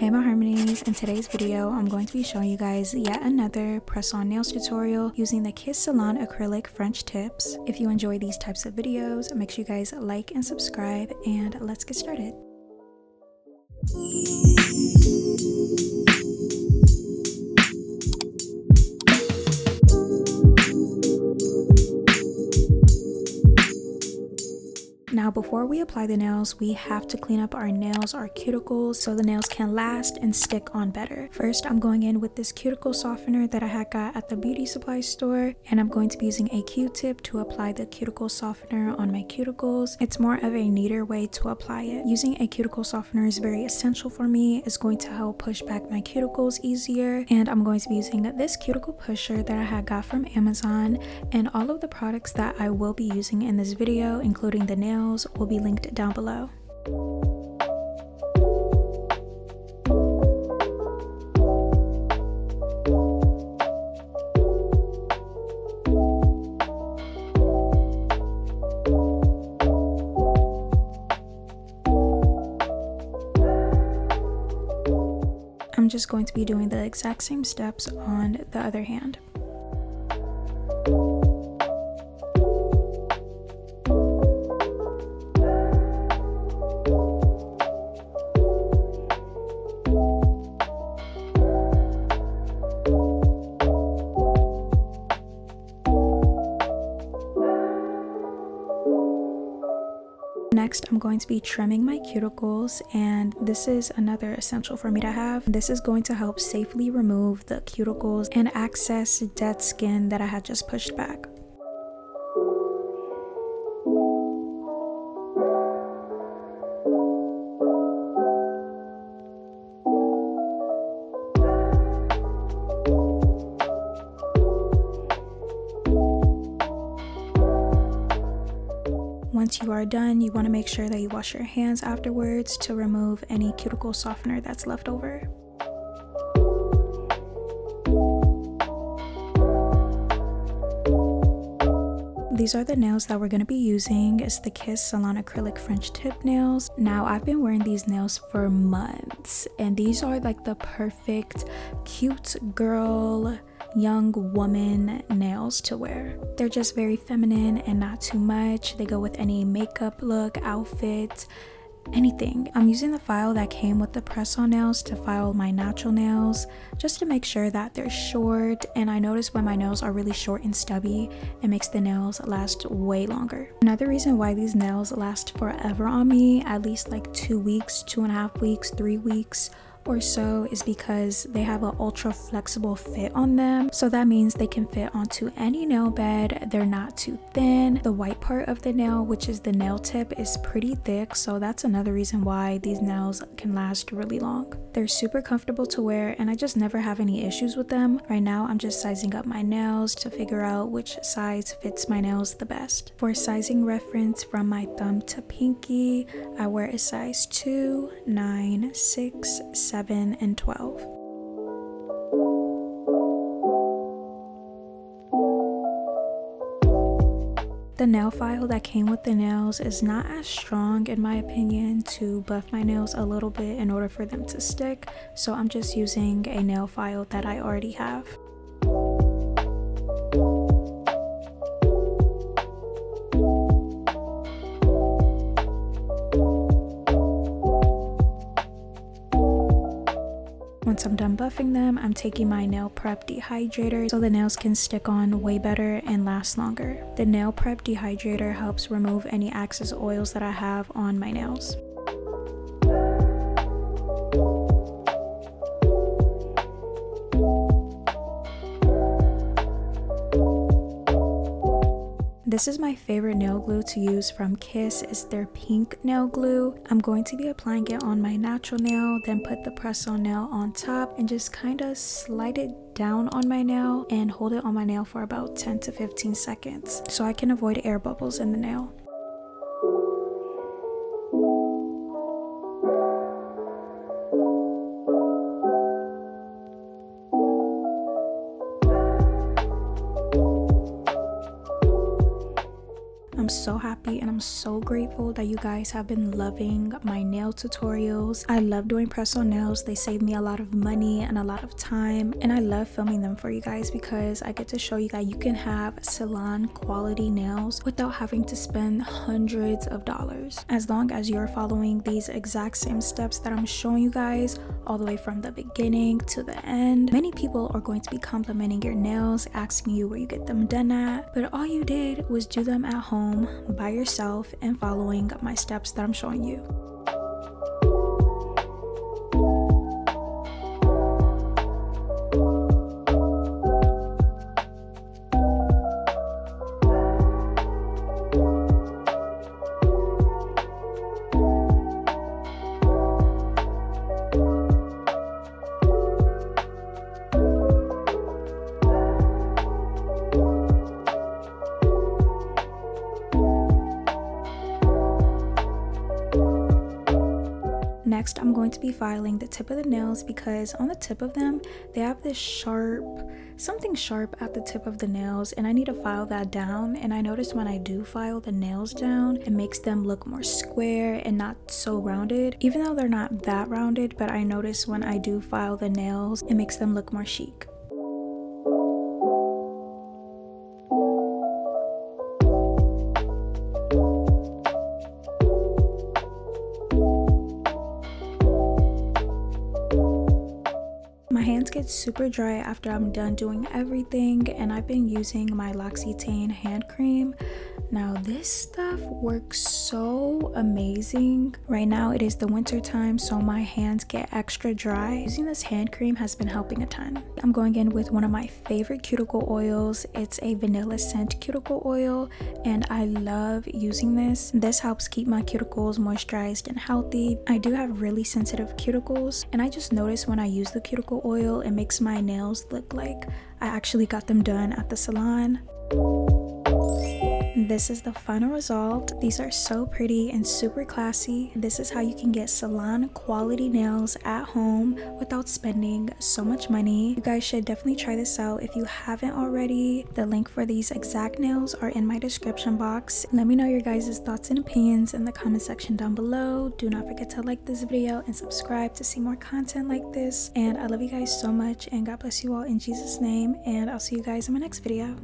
Hey my harmonies, in today's video I'm going to be showing you guys yet another press on nails tutorial using the Kiss Salon acrylic French tips. If you enjoy these types of videos, make sure you guys like and subscribe, and let's get started. Now before we apply the nails, we have to clean up our nails, our cuticles, so the nails can last and stick on better. First, I'm going in with this cuticle softener that I had got at the beauty supply store, and I'm going to be using a Q-tip to apply the cuticle softener on my cuticles. It's more of a neater way to apply it. Using a cuticle softener is very essential for me. It's going to help push back my cuticles easier, and I'm going to be using this cuticle pusher that I had got from Amazon, and all of the products that I will be using in this video, including the nails, will be linked down below. I'm just going to be doing the exact same steps on the other hand. Next, I'm going to be trimming my cuticles, and this is another essential for me to have. This is going to help safely remove the cuticles and access dead skin that I had just pushed back. Once you are done, you want to make sure that you wash your hands afterwards to remove any cuticle softener that's left over. These are the nails that we're going to be using. It's the Kiss Salon acrylic French tip nails. Now I've been wearing these nails for months, and these are like the perfect cute girl, young woman nails to wear. They're just very feminine and not too much. They go with any makeup look, outfit, anything. I'm using the file that came with the press-on nails to file my natural nails, just to make sure that they're short. And I notice when my nails are really short and stubby, it makes the nails last way longer. Another reason why these nails last forever on me, at least like 2 weeks, 2.5 weeks, 3 weeks or so, is because they have an ultra flexible fit on them. So that means they can fit onto any nail bed. They're not too thin. The white part of the nail, which is the nail tip, is pretty thick, so that's another reason why these nails can last really long. They're super comfortable to wear, and I just never have any issues with them. Right now I'm just sizing up my nails to figure out which size fits my nails the best. For sizing reference, from my thumb to pinky, I wear a size 2, 9, 6, 7, and 12. The nail file that came with the nails is not as strong, in my opinion, to buff my nails a little bit in order for them to stick, so I'm just using a nail file that I already have. Once I'm done buffing them, I'm taking my nail prep dehydrator so the nails can stick on way better and last longer. The nail prep dehydrator helps remove any excess oils that I have on my nails. This is my favorite nail glue to use from Kiss. It's their pink nail glue. I'm going to be applying it on my natural nail, then put the press-on nail on top and just kind of slide it down on my nail and hold it on my nail for about 10 to 15 seconds so I can avoid air bubbles in the nail. I'm so happy and I'm so grateful that you guys have been loving my nail tutorials. I love doing press-on nails. They save me a lot of money and a lot of time, and I love filming them for you guys because I get to show you that you can have salon quality nails without having to spend hundreds of dollars, as long as you're following these exact same steps that I'm showing you guys all the way from the beginning to the end. Many people are going to be complimenting your nails, asking you where you get them done at, but all you did was do them at home by yourself and following my steps that I'm showing you. Next, I'm going to be filing the tip of the nails because on the tip of them, they have this something sharp at the tip of the nails, and I need to file that down. And I noticed when I do file the nails down, it makes them look more square and not so rounded, even though they're not that rounded. But I notice when I do file the nails, it makes them look more chic. My hands get super dry after I'm done doing everything, and I've been using my L'Occitane hand cream. Now this stuff works so amazing. Right now it is the winter time, so my hands get extra dry. Using this hand cream has been helping a ton. I'm going in with one of my favorite cuticle oils. It's a vanilla scent cuticle oil, and I love using this. This helps keep my cuticles moisturized and healthy. I do have really sensitive cuticles, and I just noticed when I use the cuticle oil, it makes my nails look like I actually got them done at the salon. This is the final result. These are so pretty and super classy. This is how you can get salon quality nails at home without spending so much money. You guys should definitely try this out if you haven't already. The link for these exact nails are in my description box. Let me know your guys' thoughts and opinions in the comment section down below. Do not forget to like this video and subscribe to see more content like this. And I love you guys so much, and God bless you all in Jesus' name, and I'll see you guys in my next video.